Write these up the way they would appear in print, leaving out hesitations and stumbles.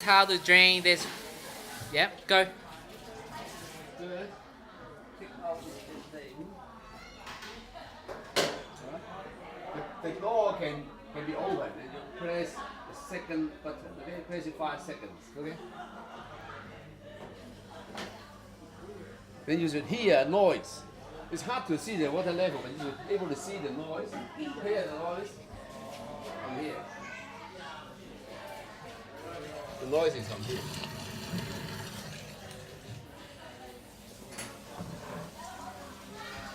how to drain this. Yep, go. Good. Take out this thing. The door can be open and you press the second button. Okay, press it 5 seconds. Okay. Then you should hear noise. It's hard to see the water level, but you should be able to see the noise. Hear the noise from here. The noise is from here.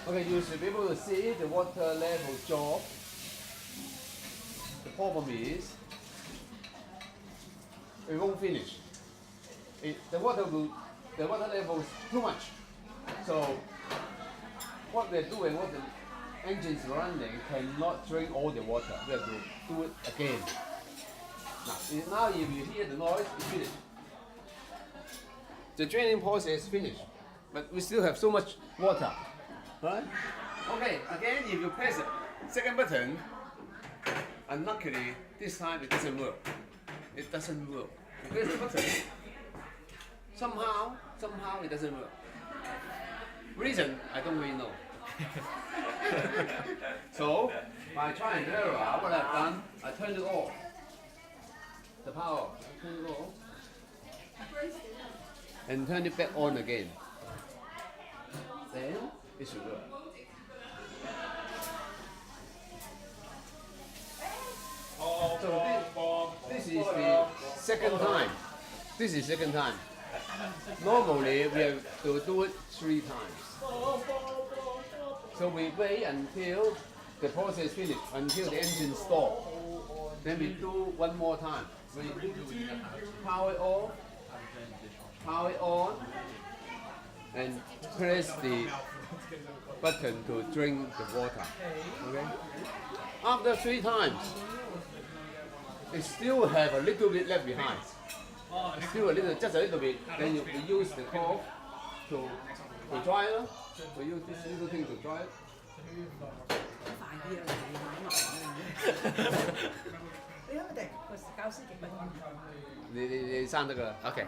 Okay, you should be able to see the water level drop. The problem is, it won't finish. The water level is too much. So, what we're doing, what the engine's running, cannot drain all the water. We have to do it again. Now if you hear the noise, it's finished. The draining process is finished, but we still have so much water. Right? Okay, again, if you press the second button, unluckily, this time it doesn't work. It doesn't work. You press the button, somehow it doesn't work. Reason, I don't really know. So, by trying and error, what I've done, I turned it off. The power off. I turned it off. And turn it back on again. Then, it should work. So this is the second time. This is second time. Normally we have to do it 3 times. So we wait until the process finished, until the engine stops. Then we do one more time. We power it off, power it on, and press the button to drink the water. Okay? After 3 times, it still have a little bit left behind. Still a little, just a little bit. Then you use the cloth to dry it. We use this little thing to dry it. 你生得㗎？ Okay.